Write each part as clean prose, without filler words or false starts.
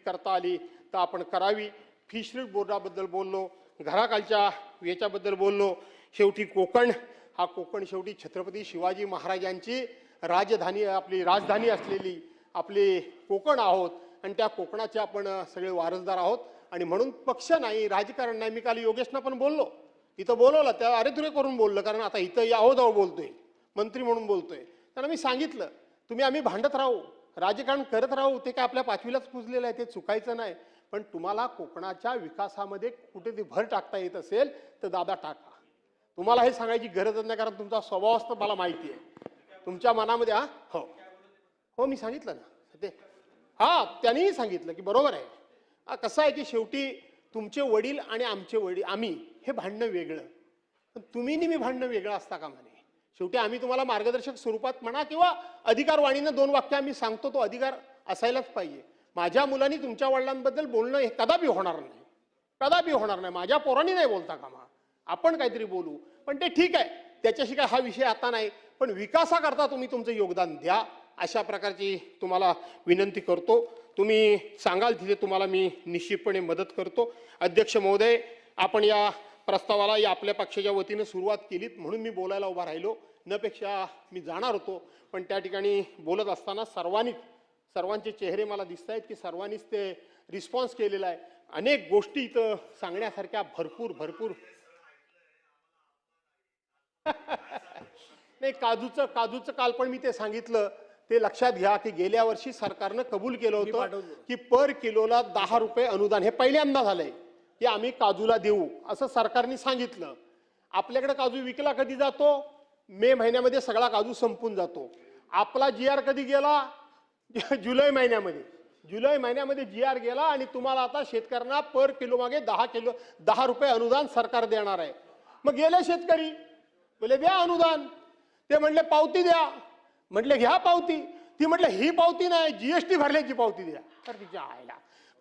करता आली तर आपण करावी. फिशरीज बोर्डाबद्दल बोललो, घराखालच्या याच्याबद्दल बोललो. शेवटी कोकण हा कोकण शेवटी छत्रपती शिवाजी महाराजांची राजधानी आपली राजधानी असलेली आपले कोकण आहोत आणि त्या कोकणाचे आपण सगळे वारसदार आहोत. आणि म्हणून पक्ष नाही, राजकारण नाही. मी काल योगेशना पण बोललो, इथं बोलवलं त्या अरेतुरे करून बोललं, कारण आता इथं यावं बोलतोय, मंत्री म्हणून बोलतोय. त्यांना मी सांगितलं तुम्ही आम्ही भांडत राहू, राजकारण करत राहू, ते काय आपल्या पाचवीलाच पुजलेलं आहे, ते चुकायचं नाही. पण तुम्हाला कोकणाच्या विकासामध्ये कुठे ते भर टाकता येत असेल तर दादा टाका. तुम्हाला हे सांगायची गरजच नाही, कारण तुमचा स्वभावच तर मला माहिती आहे तुमच्या मनामध्ये. हो हो मी सांगितलं ना ते. त्यांनीही सांगितलं की बरोबर आहे. कसं आहे की शेवटी तुमचे वडील आणि आमचे वडील आम्ही हे भांडणं वेगळं, पण तुम्ही नेहमी भांडणं वेगळं असता का म्हणे. शेवटी आम्ही तुम्हाला मार्गदर्शक स्वरूपात म्हणा किंवा अधिकारवाणीनं 2 वाक्य आम्ही सांगतो, तो अधिकार असायलाच पाहिजे. माझ्या मुलांनी तुमच्या वडिलांबद्दल बोलणं हे कदापि होणार नाही, कदापि होणार नाही. माझ्या पोरांनी नाही बोलता कामा. आपण काहीतरी बोलू, पण ते ठीक आहे, त्याच्याशी काय हा विषय आता नाही. पण विकासाकरता तुम्ही तुमचं योगदान द्या, अशा प्रकारची तुम्हाला विनंती करतो. तुम्ही सांगाल तिथे तुम्हाला मी निश्चितपणे मदत करतो. अध्यक्ष महोदय, आपण या प्रस्तावाला या आपल्या पक्षाच्या वतीने सुरुवात केलीत म्हणून मी बोलायला उभा राहिलो, नपेक्षा मी जाणार होतो. पण त्या ठिकाणी बोलत असताना सर्वांचे चेहरे मला दिसत आहेत की सर्वांनीच ते रिस्पॉन्स केलेला आहे. अनेक गोष्टी इथं सांगण्यासारख्या भरपूर नाही. काजूचं काल पण मी ते सांगितलं, ते लक्षात घ्या की गेल्या वर्षी सरकारनं कबूल केलं होतं की पर किलोला 10 रुपये अनुदान. हे पहिल्यांदा झालंय की आम्ही काजूला देऊ असं सरकारने सांगितलं. आपल्याकडे काजू विकला कधी जातो? मे महिन्यामध्ये सगळा काजू संपून जातो. आपला GR कधी गेला? जुलै महिन्यामध्ये GR गेला आणि तुम्हाला आता शेतकऱ्यांना पर किलो मागे 10 रुपये अनुदान सरकार देणार आहे. मग गेले शेतकरी बोले द्या अनुदान, ते म्हणले पावती द्या, म्हटले घ्या पावती. ती म्हटलं ही पावती नाही, GST भरल्याची पावती द्या. तर तिच्या आयला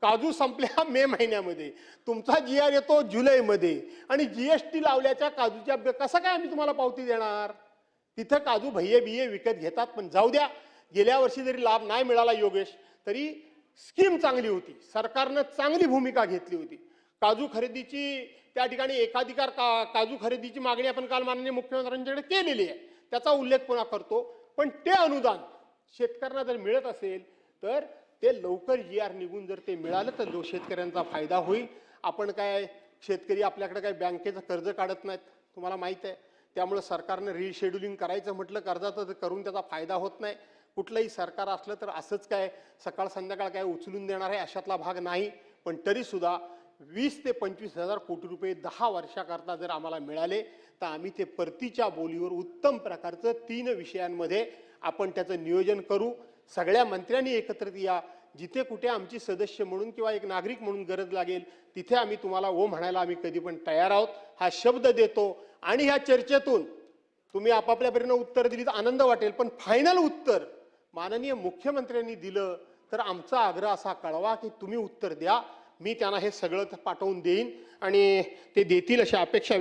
काजू संपल्या मे महिन्यामध्ये, तुमचा GR येतो जुलैमध्ये आणि GST लावल्याच्या काजूच्या कसं काय आम्ही तुम्हाला पावती देणार? तिथं काजू बिये विकत घेतात. पण जाऊ द्या, गेल्या वर्षी जरी लाभ नाही मिळाला योगेश, तरी स्कीम चांगली होती, सरकारनं चांगली भूमिका घेतली होती. काजू खरेदीची त्या ठिकाणी एकाधिकार काजू खरेदीची मागणी आपण काल माननीय मुख्यमंत्र्यांच्याकडे केलेली आहे, त्याचा उल्लेख पुन्हा करतो. पण ते अनुदान शेतकऱ्यांना जर मिळत असेल तर ते लवकर GR निघून जर ते मिळालं तर शेतकऱ्यांचा फायदा होईल. आपण काय शेतकरी आपल्याकडे काय बँकेचं कर्ज काढत नाहीत, तुम्हाला माहित आहे. त्यामुळे सरकारनं रिशेड्युलिंग करायचं म्हटलं कर्जाचं करून त्याचा फायदा होत नाही. कुठलंही सरकार असलं तर असंच काय सकाळ संध्याकाळ काय उचलून देणार आहे अशातला भाग नाही. पण तरी सुद्धा 20 ते 25 हजार कोटी रुपये 10 वर्षाकरता जर आम्हाला मिळाले तर आम्ही ते परतीच्या बोलीवर उत्तम प्रकारचं 3 विषयांमध्ये आपण त्याचं नियोजन करू. सगळ्या मंत्र्यांनी एकत्रित या, जिथे कुठे आमची सदस्य म्हणून किंवा एक नागरिक म्हणून गरज लागेल तिथे आम्ही तुम्हाला म्हणायला आम्ही कधी पण तयार आहोत, हा शब्द देतो. आणि ह्या चर्चेतून तुम्ही आपापल्यापर्यंत उत्तर दिली तर आनंद वाटेल, पण फायनल उत्तर माननीय मुख्यमंत्र्यांनी दिलं तर आमचा आग्रह असा कळवा की तुम्ही उत्तर द्या. मी त्यांना हे सगळं पाठवून देईन आणि ते देतील अशी अपेक्षा